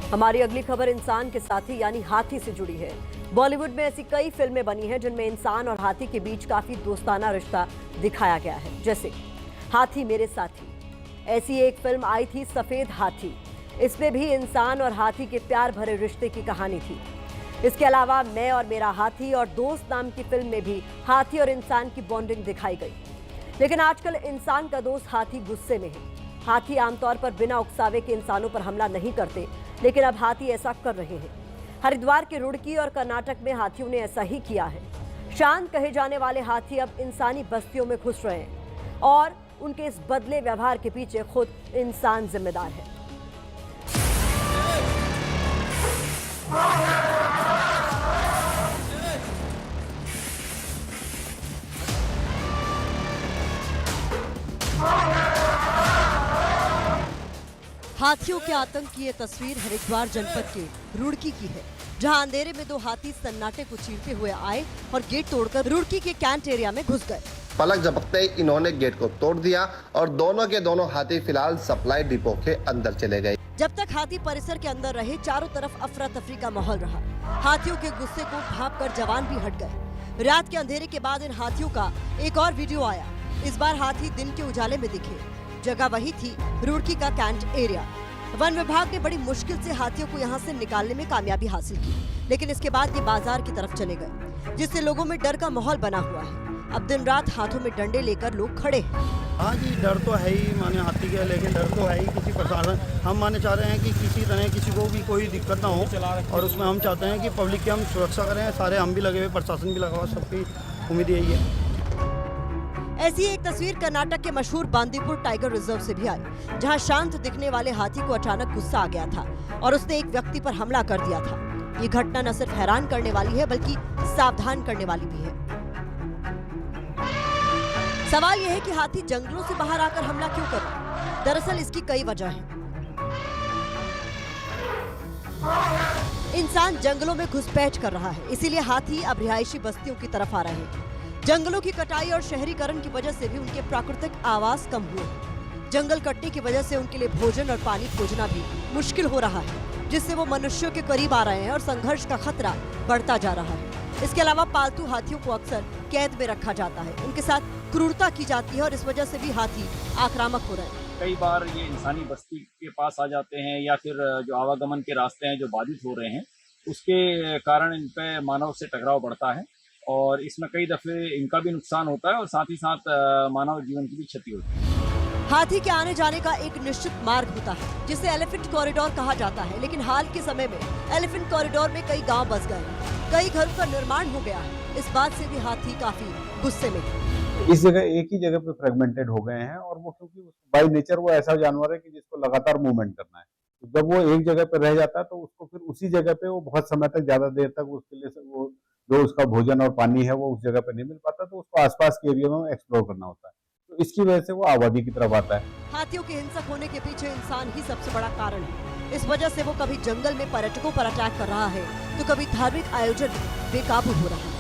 हमारी अगली खबर इंसान के साथी यानी हाथी से जुड़ी है। बॉलीवुड में ऐसी कई फिल्में बनी हैं जिनमें इंसान और हाथी के बीच काफी दोस्ताना रिश्ता दिखाया गया है, जैसे हाथी मेरे साथी। ऐसी एक फिल्म आई थी सफेद हाथी। इसमें भी इंसान और हाथी के प्यार भरे रिश्ते की कहानी थी। इसके अलावा मैं और मेरा हाथी और दोस्त नाम की फिल्म में भी हाथी और इंसान की बॉन्डिंग दिखाई गई। लेकिन आजकल इंसान का दोस्त हाथी गुस्से में है। हाथी आमतौर पर बिना उकसावे के इंसानों पर हमला नहीं करते, लेकिन अब हाथी ऐसा कर रहे हैं। हरिद्वार के रुड़की और कर्नाटक में हाथियों ने ऐसा ही किया है। शांत कहे जाने वाले हाथी अब इंसानी बस्तियों में घुस रहे हैं और उनके इस बदले व्यवहार के पीछे खुद इंसान जिम्मेदार है। हाथियों के आतंक की ये तस्वीर हरिद्वार जनपद के रुड़की की है, जहां अंधेरे में दो हाथी सन्नाटे को चीरते हुए आए और गेट तोड़कर रुड़की के कैंट एरिया में घुस गए। पलक झपकते ही इन्होंने गेट को तोड़ दिया और दोनों के दोनों हाथी फिलहाल सप्लाई डिपो के अंदर चले गए। जब तक हाथी परिसर के अंदर रहे, चारों तरफ अफरा तफरी का माहौल रहा। हाथियों के गुस्से को भांपकर जवान भी हट गए। रात के अंधेरे के बाद इन हाथियों का एक और वीडियो आया। इस बार हाथी दिन के उजाले में दिखे। जगह वही थी रुड़की का कैंट एरिया। वन विभाग ने बड़ी मुश्किल से हाथियों को यहाँ से निकालने में कामयाबी हासिल की, लेकिन इसके बाद ये बाजार की तरफ चले गए, जिससे लोगों में डर का माहौल बना हुआ है। अब दिन रात हाथों में डंडे लेकर लोग खड़े हैं। हाँ जी, डर तो है ही माने हाथी के, लेकिन डर तो है ही किसी प्रशासन। हम माने चाह रहे हैं कि किसी तरह किसी को भी कोई दिक्कत ना हो, और उसमें हम चाहते हैं कि पब्लिक की हम सुरक्षा करें। सारे हम भी लगे हुए, प्रशासन भी लगा हुआ, सबकी उम्मीद यही है। ऐसी एक तस्वीर कर्नाटक के मशहूर बांदीपुर टाइगर रिजर्व से भी आई, जहां शांत दिखने वाले हाथी को अचानक गुस्सा आ गया था और उसने एक व्यक्ति पर हमला कर दिया था। ये घटना न सिर्फ हैरान करने वाली है, बल्कि सावधान करने वाली भी है। सवाल यह है कि हाथी जंगलों से बाहर आकर हमला क्यों कर रहा है? दरअसल इसकी कई वजह हैं। इंसान जंगलों में घुसपैठ कर रहा है, इसीलिए हाथी अब रिहायशी बस्तियों की तरफ आ रहे हैं। जंगलों की कटाई और शहरीकरण की वजह से भी उनके प्राकृतिक आवास कम हुए हैं। जंगल कटने की वजह से उनके लिए भोजन और पानी खोजना भी मुश्किल हो रहा है, जिससे वो मनुष्यों के करीब आ रहे हैं और संघर्ष का खतरा बढ़ता जा रहा है। इसके अलावा पालतू हाथियों को अक्सर कैद में रखा जाता है, उनके साथ क्रूरता की जाती है और इस वजह से भी हाथी आक्रामक हो रहे हैं। कई बार ये इंसानी बस्ती के पास आ जाते हैं, या फिर जो आवागमन के रास्ते हैं जो बाधित हो रहे हैं, उसके कारण इन पे मानव से टकराव बढ़ता है और इसमें कई दफे इनका भी नुकसान होता है और साथ ही साथ मानव जीवन की भी क्षति होती है। हाथी के आने जाने का एक निश्चित मार्ग होता है, जिसे एलिफेंट कॉरिडोर कहा जाता है, लेकिन हाल के समय में एलिफेंट कॉरिडोर में कई गांव बस गए, कई घरों का निर्माण हो गया है। इस बात से भी हाथी काफी गुस्से में है। इस जगह एक ही जगह पे फ्रेगमेंटेड हो गए हैं, और वो क्योंकि बाय नेचर वो ऐसा जानवर है कि जिसको लगातार मूवमेंट करना है। तो जब वो एक जगह पे रह जाता है तो उसको फिर उसी जगह पे वो बहुत समय तक, ज्यादा देर तक उसके लिए वो जो उसका भोजन और पानी है वो उस जगह पे नहीं मिल पाता, तो उसको आसपास के एरिया में एक्सप्लोर करना होता है। तो इसकी वजह से वो आबादी की तरफ आता है। हाथियों के हिंसक होने के पीछे इंसान ही सबसे बड़ा कारण है। इस वजह से वो कभी जंगल में पर्यटकों पर अटैक कर रहा है, तो कभी धार्मिक आयोजन में बेकाबू हो रहा है।